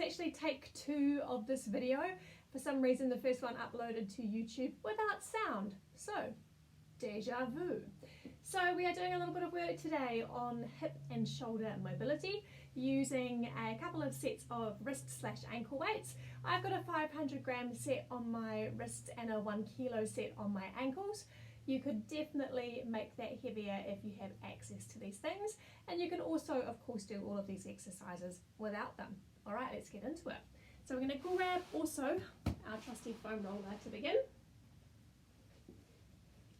actually take 2 of this video. For some reason the first one uploaded to YouTube without sound, so deja vu. So we are doing a little bit of work today on hip and shoulder mobility using a couple of sets of wrist/ankle weights. I've got a 500-gram set on my wrists and a 1 kilo set on my ankles. You could definitely make that heavier if you have access to these things, and you can also of course do all of these exercises without them. Alright, let's get into it. So we're going to grab also our trusty foam roller to begin,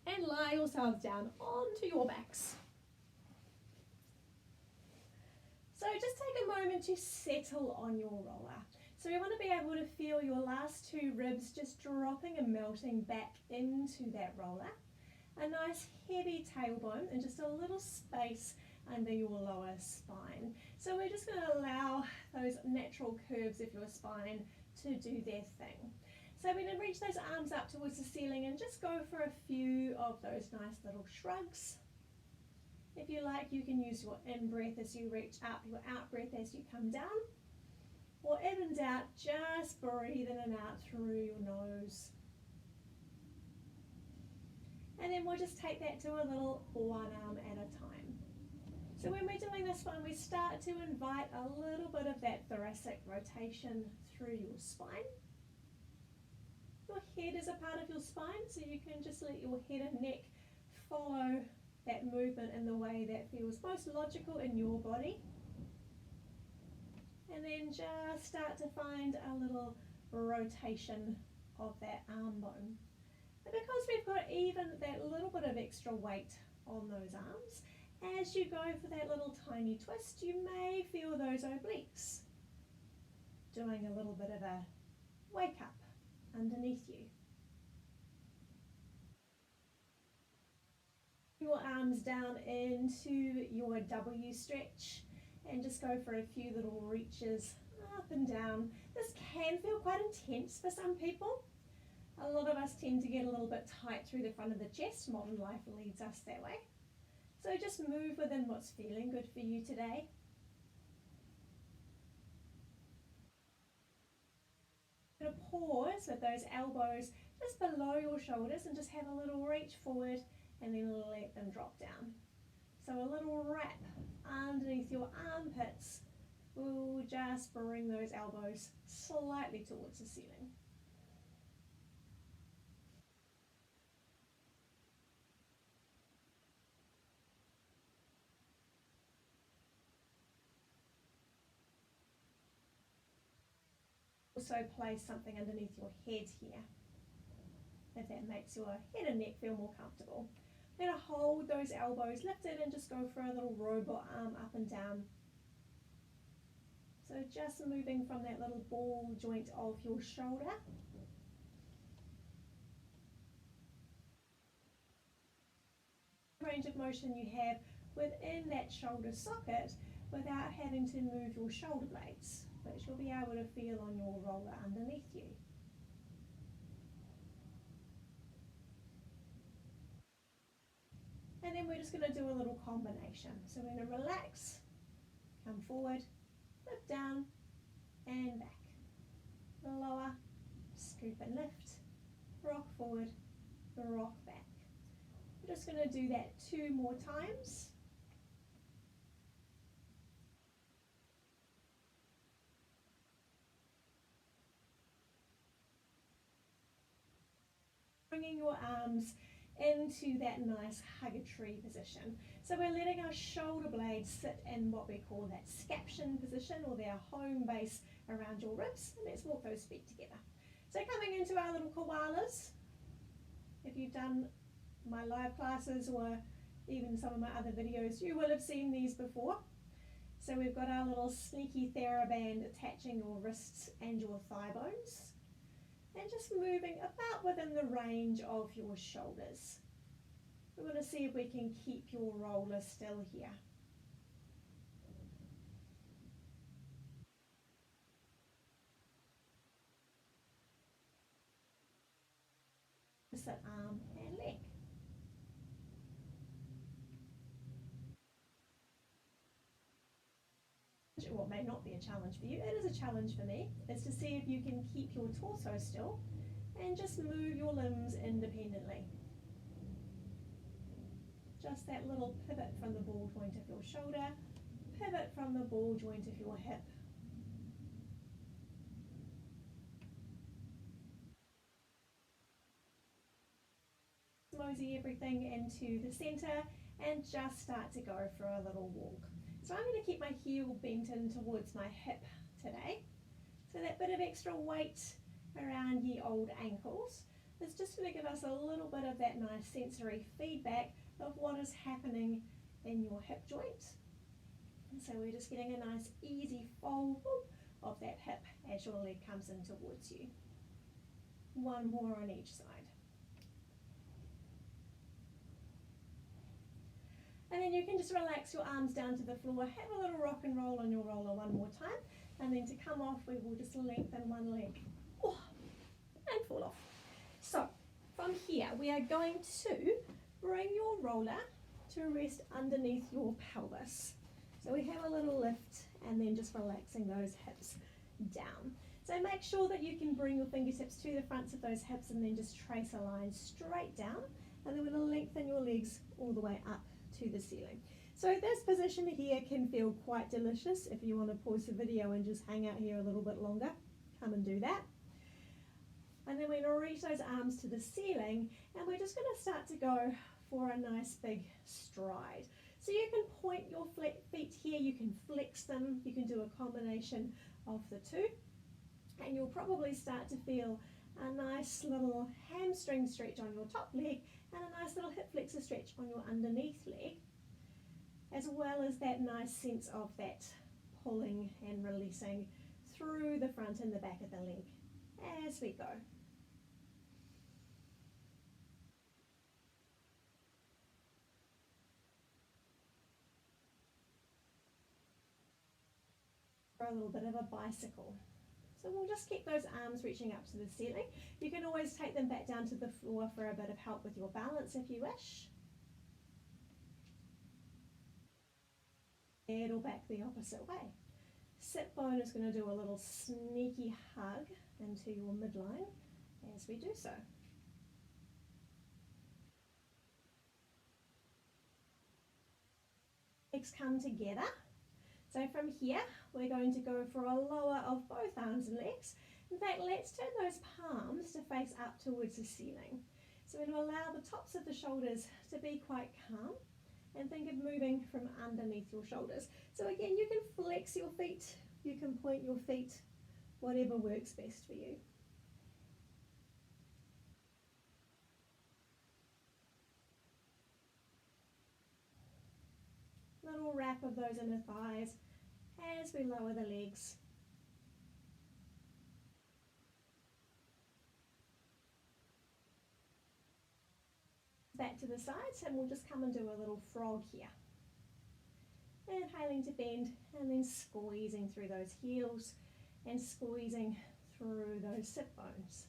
and lie yourselves down onto your backs. So just take a moment to settle on your roller. So we want to be able to feel your last 2 ribs just dropping and melting back into that roller. A nice heavy tailbone and just a little space under your lower spine. So we're just going to allow those natural curves of your spine to do their thing. So we're going to reach those arms up towards the ceiling and just go for a few of those nice little shrugs. If you like, you can use your in-breath as you reach up, your out-breath as you come down. Or if in doubt, just breathe in and out through your nose. And then we'll just take that to a little one arm at a time. So when we're doing this one, we start to invite a little bit of that thoracic rotation through your spine. Your head is a part of your spine, so you can just let your head and neck follow that movement in the way that feels most logical in your body. And then just start to find a little rotation of that arm bone. And because we've got even that little bit of extra weight on those arms, as you go for that little tiny twist, you may feel those obliques doing a little bit of a wake up underneath you. Your arms down into your W stretch and just go for a few little reaches up and down. This can feel quite intense for some people. A lot of us tend to get a little bit tight through the front of the chest. Modern life leads us that way. So just move within what's feeling good for you today. You're going to pause with those elbows just below your shoulders and just have a little reach forward and then let them drop down. So a little wrap underneath your armpits will just bring those elbows slightly towards the ceiling. Also place something underneath your head here, if that makes your head and neck feel more comfortable. Then hold those elbows lifted and just go for a little robot arm up and down. So just moving from that little ball joint of your shoulder. Range of motion you have within that shoulder socket without having to move your shoulder blades, which you'll be able to feel on your roller underneath you. And then we're just going to do a little combination. So we're going to relax, come forward, flip down and back. Lower, scoop and lift, rock forward, rock back. We're just going to do that 2 more times. Bringing your arms into that nice hug a tree position. So we're letting our shoulder blades sit in what we call that scaption position, or their home base around your ribs. And let's walk those feet together. So coming into our little koalas. If you've done my live classes or even some of my other videos, you will have seen these before. So we've got our little sneaky TheraBand attaching your wrists and your thigh bones, and just moving about within the range of your shoulders. We're going to see if we can keep your roller still here. Opposite arm and leg. what may not be a challenge for you, it is a challenge for me, is to see if you can keep your torso still and just move your limbs independently. Just that little pivot from the ball joint of your shoulder, pivot from the ball joint of your hip. Mosey everything into the center and just start to go for a little walk. So I'm going to keep my heel bent in towards my hip today. So that bit of extra weight around ye old ankles is just going to give us a little bit of that nice sensory feedback of what is happening in your hip joint. And so we're just getting a nice easy fold of that hip as your leg comes in towards you. One more on each side. And then you can just relax your arms down to the floor, have a little rock and roll on your roller one more time, and then to come off we will just lengthen one leg and fall off. So from here we are going to bring your roller to rest underneath your pelvis. So we have a little lift and then just relaxing those hips down. So make sure that you can bring your fingertips to the fronts of those hips and then just trace a line straight down, and then we're going to lengthen your legs all the way up to the ceiling. So this position here can feel quite delicious. If you want to pause the video and just hang out here a little bit longer, come and do that. And then we're going to reach those arms to the ceiling, and we're just going to start to go for a nice big stride. So you can point your feet here, you can flex them, you can do a combination of the two, and you'll probably start to feel a nice little hamstring stretch on your top leg and a nice little hip flexor stretch on your underneath leg, as well as that nice sense of that pulling and releasing through the front and the back of the leg as we go. For a little bit of a bicycle. So we'll just keep those arms reaching up to the ceiling. You can always take them back down to the floor for a bit of help with your balance if you wish. Pedal back the opposite way. Sit bone is going to do a little sneaky hug into your midline as we do so. Legs come together. So from here, we're going to go for a lower of both arms and legs. In fact, let's turn those palms to face up towards the ceiling. So we're going to allow the tops of the shoulders to be quite calm, and think of moving from underneath your shoulders. So again, you can flex your feet, you can point your feet, whatever works best for you. Little wrap of those inner thighs as we lower the legs. Back to the sides, and we'll just come and do a little frog here. Inhaling to bend and then squeezing through those heels and squeezing through those sit bones.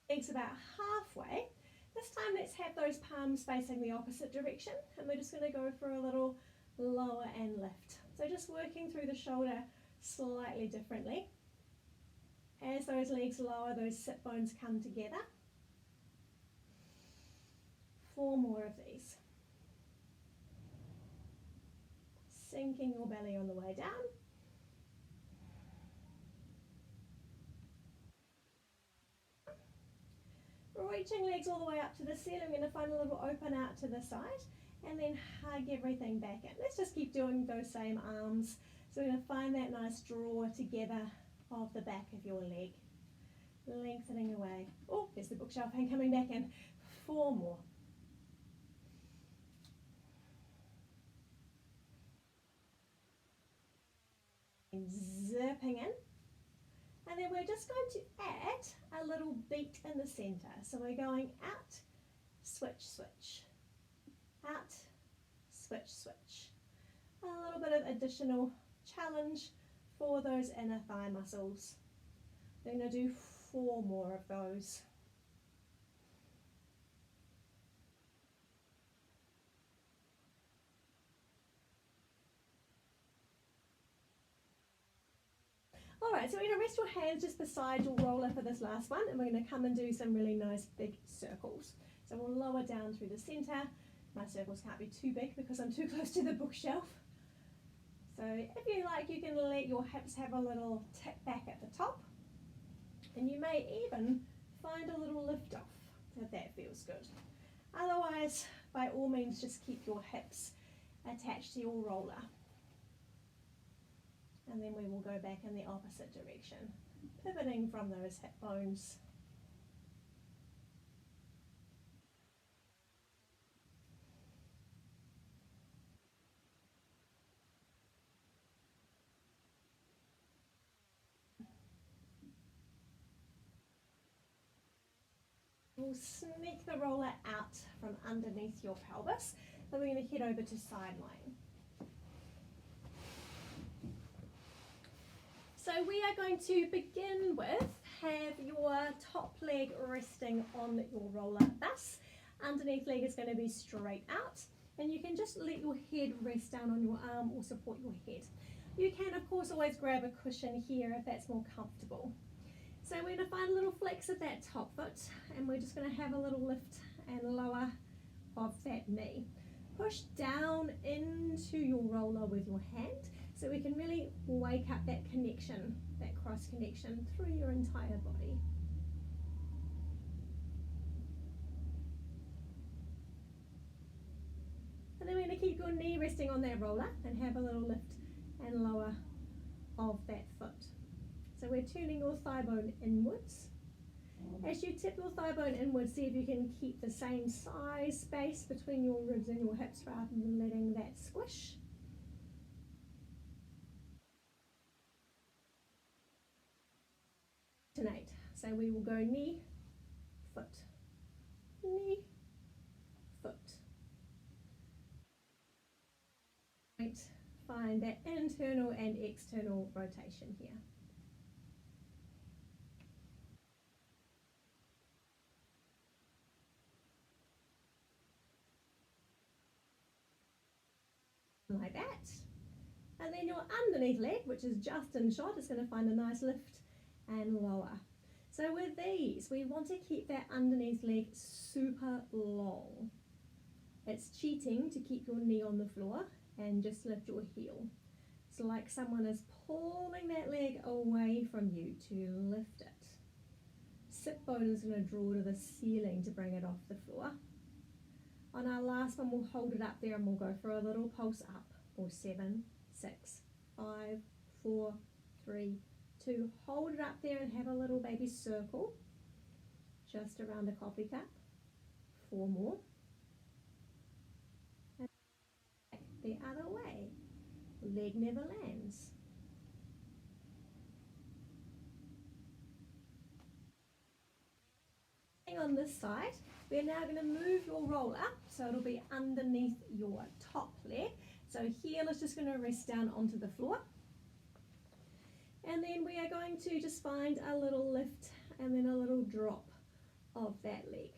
Legs about halfway. This time let's have those palms facing the opposite direction, and we're just going to go for a little lower and lift. So just working through the shoulder slightly differently. As those legs lower, those sit bones come together. 4 more of these. Sinking your belly on the way down. Reaching legs all the way up to the ceiling. We're going to find a little open out to the side and then hug everything back in. Let's just keep doing those same arms. So we're going to find that nice draw together of the back of your leg. Lengthening away. Oh, there's the bookshelf and coming back in. 4 more. And zipping in. And then we're just going to add a little beat in the center. So we're going out, switch, switch. Out, switch, switch. A little bit of additional challenge for those inner thigh muscles. We're going to do 4 more of those. Alright, so we're going to rest your hands just beside your roller for this last one, and we're going to come and do some really nice big circles. So we'll lower down through the centre. My circles can't be too big because I'm too close to the bookshelf. So if you like, you can let your hips have a little tip back at the top, and you may even find a little lift off if that feels good. Otherwise, by all means, just keep your hips attached to your roller. And then we will go back in the opposite direction, pivoting from those hip bones. We'll sneak the roller out from underneath your pelvis. Then we're going to head over to side lying. So we are going to begin with, have your top leg resting on your roller thus. Underneath leg is going to be straight out, and you can just let your head rest down on your arm or support your head. You can of course always grab a cushion here if that's more comfortable. So we're going to find a little flex of that top foot, and we're just going to have a little lift and lower of that knee. Push down into your roller with your hand, so we can really wake up that connection, that cross connection through your entire body. And then we're going to keep your knee resting on that roller and have a little lift and lower of that foot. So we're turning your thigh bone inwards. As you tip your thigh bone inwards, see if you can keep the same size space between your ribs and your hips rather than letting that squish. Alternate. So we will go knee, foot, knee, foot. Right. Find that internal and external rotation here. Like that. And then your underneath leg, which is just in shot, is going to find a nice lift and lower. So with these, we want to keep that underneath leg super long. It's cheating to keep your knee on the floor and just lift your heel. It's like someone is pulling that leg away from you to lift it. Sit bone is going to draw to the ceiling to bring it off the floor. On our last one, we'll hold it up there and we'll go for a little pulse up. Or 7, 6, 5, 4, 3, 2. Hold it up there and have a little baby circle just around a coffee cup. 4 more. And back the other way. Leg never lands. On this side, we're now going to move your roller so it'll be underneath your top leg. So heel is just going to rest down onto the floor, and then we are going to just find a little lift and then a little drop of that leg.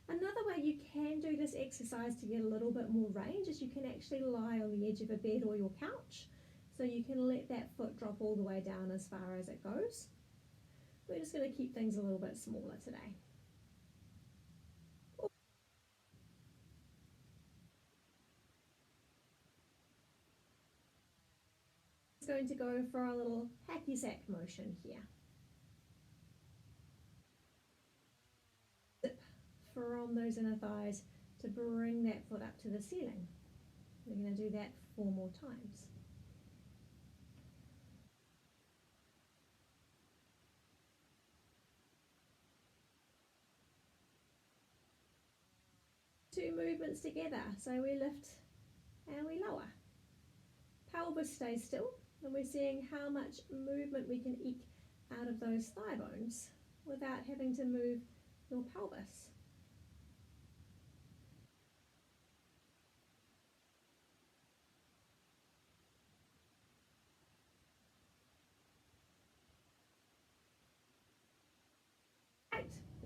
Another way you can do this exercise to get a little bit more range is you can actually lie on the edge of a bed or your couch, so you can let that foot drop all the way down as far as it goes. We're just going to keep things a little bit smaller today. Going to go for a little hacky sack motion here. Zip from those inner thighs to bring that foot up to the ceiling. We're going to do that 4 more times. Two movements together. So we lift and we lower. Pelvis stays still, and we're seeing how much movement we can eke out of those thigh bones without having to move your pelvis.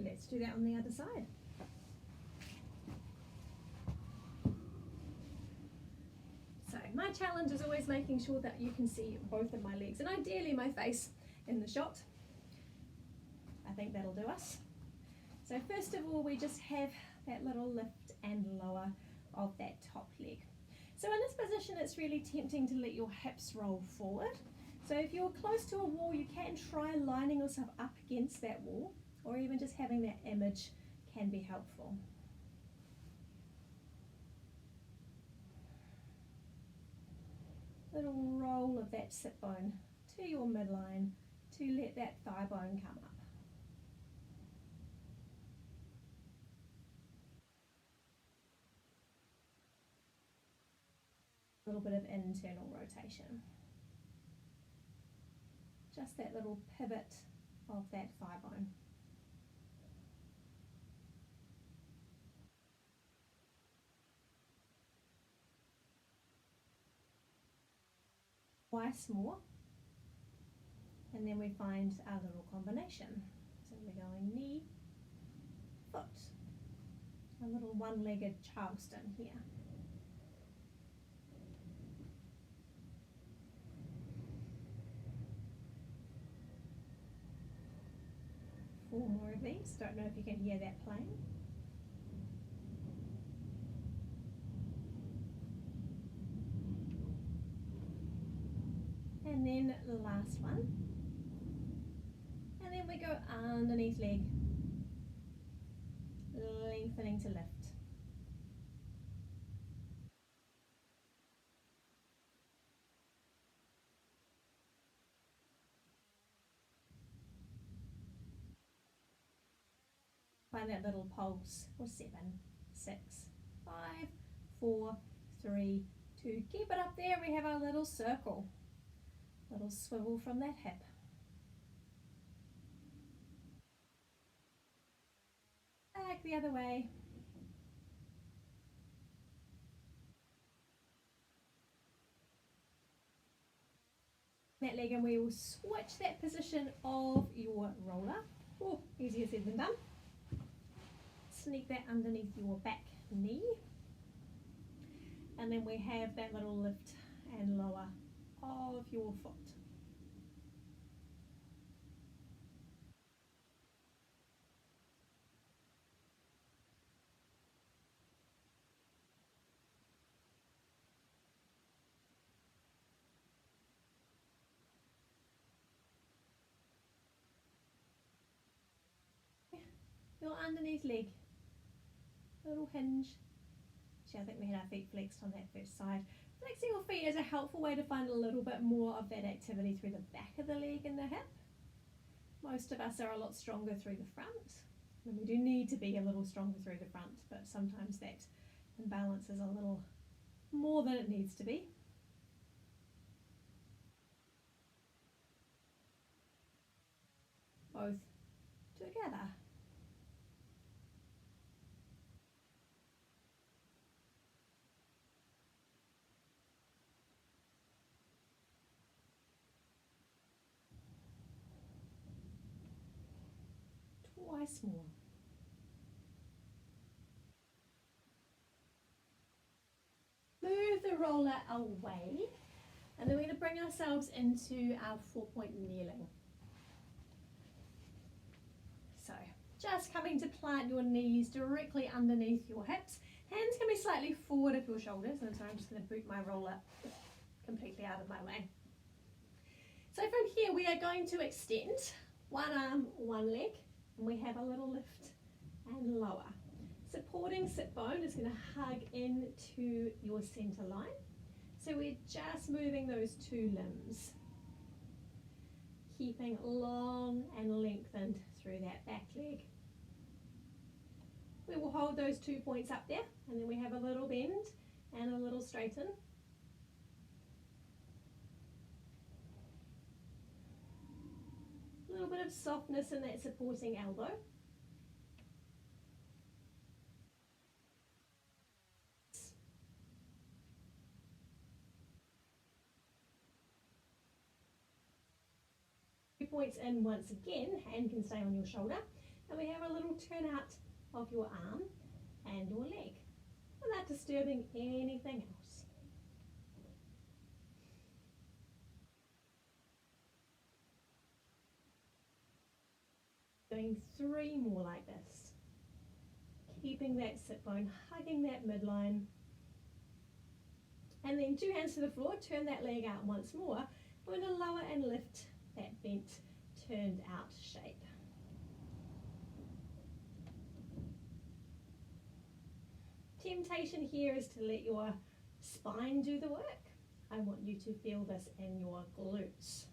Let's do that on the other side. So my challenge is always making sure that you can see both of my legs and ideally my face in the shot. I think that'll do us. So first of all, we just have that little lift and lower of that top leg. So in this position, it's really tempting to let your hips roll forward. So if you're close to a wall, you can try lining yourself up against that wall, or even just having that image can be helpful. Little roll of that sit bone to your midline to let that thigh bone come up. A little bit of internal rotation. Just that little pivot of that thigh bone. Twice more, and then we find our little combination. So we're going knee, foot, a little one-legged Charleston here. Four more of these. Don't know if you can hear that playing. And then the last one. And then we go underneath leg, lengthening to lift. Find that little pulse for 7, 6, 5, 4, 3, 2. Keep it up there. We have our little circle. Little swivel from that hip. Back the other way. That leg, and we will switch that position of your roller. Oh, easier said than done. Sneak that underneath your back knee. And then we have that little lift and lower of your foot. Your underneath leg, little hinge. See, I think we had our feet flexed on that first side. Flexing your feet is a helpful way to find a little bit more of that activity through the back of the leg and the hip. Most of us are a lot stronger through the front, and we do need to be a little stronger through the front, but sometimes that imbalance is a little more than it needs to be. Both together. Twice more. Move the roller away, and then we're going to bring ourselves into our 4-point kneeling. So just coming to plant your knees directly underneath your hips. Hands can be slightly forward of your shoulders, and so I'm just going to boot my roller completely out of my way. So from here we are going to extend one arm, one leg, and we have a little lift and lower. Supporting sit bone is going to hug into your center line. So we're just moving those two limbs, keeping long and lengthened through that back leg. We will hold those 2 points up there, and then we have a little bend and a little straighten. A little bit of softness in that supporting elbow. Points in once again, hand can stay on your shoulder. And we have a little turn out of your arm and your leg without disturbing anything else. Doing 3 more like this. Keeping that sit bone, hugging that midline. And then 2 hands to the floor, turn that leg out once more. We're going to lower and lift that bent, turned out shape. Temptation here is to let your spine do the work. I want you to feel this in your glutes.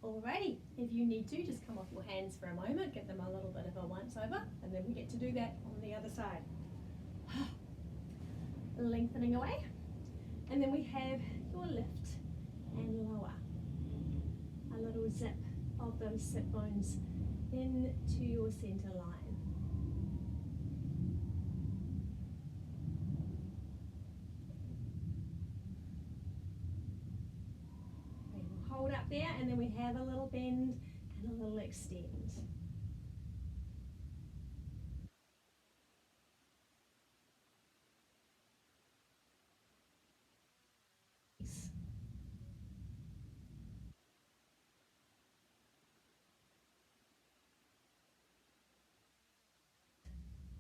Alrighty, if you need to, just come off your hands for a moment, give them a little bit of a once over, and then we get to do that on the other side. Lengthening away, and then we have your lift and lower. A little zip of those sit bones into your center line. Hold up there, and then we have a little bend and a little extend.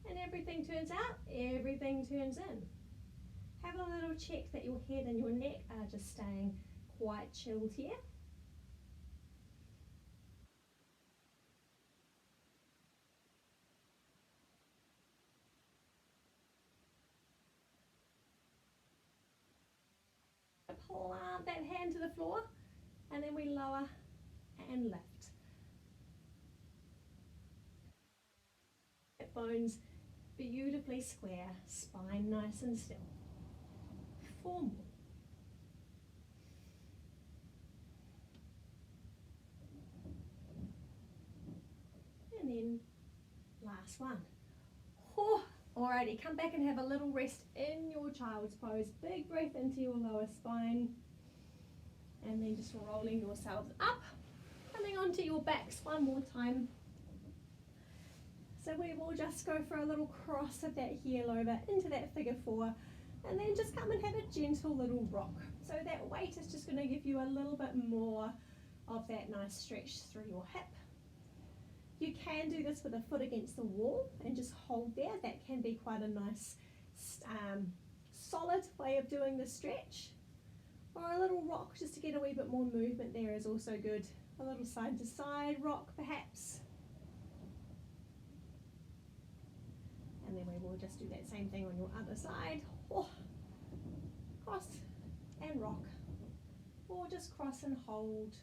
And everything turns out, everything turns in. Have a little check that your head and your neck are just staying quite chilled here. Plant that hand to the floor, and then we lower and lift. Bones beautifully square, spine nice and still. 4 more. And then last one. Alrighty, come back and have a little rest in your child's pose. Big breath into your lower spine. And then just rolling yourselves up. Coming onto your backs one more time. So we will just go for a little cross of that heel over into that figure 4. And then just come and have a gentle little rock. So that weight is just going to give you a little bit more of that nice stretch through your hip. You can do this with a foot against the wall and just hold there. That can be quite a nice solid way of doing the stretch. Or a little rock just to get a wee bit more movement there is also good. A little side to side rock perhaps. And then we will just do that same thing on your other side. Cross and rock. Or just cross and hold.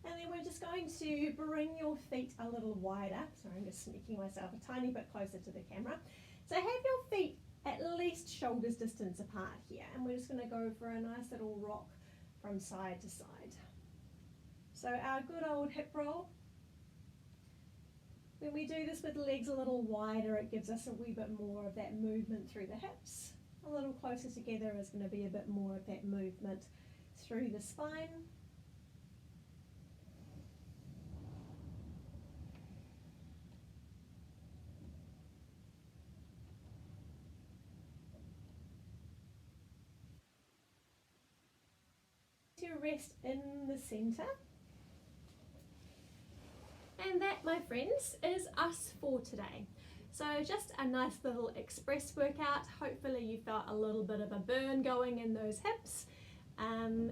And then we're just going to bring your feet a little wider. Sorry, I'm just sneaking myself a tiny bit closer to the camera. So have your feet at least shoulders distance apart here. And we're just going to go for a nice little rock from side to side. So our good old hip roll. When we do this with the legs a little wider, it gives us a wee bit more of that movement through the hips. A little closer together is going to be a bit more of that movement through the spine. To rest in the center. And that, my friends, is us for today. So just a nice little express workout. Hopefully you felt a little bit of a burn going in those hips.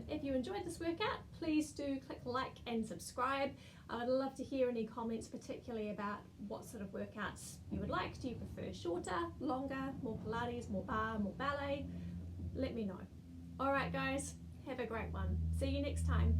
If you enjoyed this workout, please do click like and subscribe. I would love to hear any comments, particularly about what sort of workouts you would like. Do you prefer shorter, longer, more Pilates, more bar, more ballet? Let me know. All right, guys, have a great one. See you next time.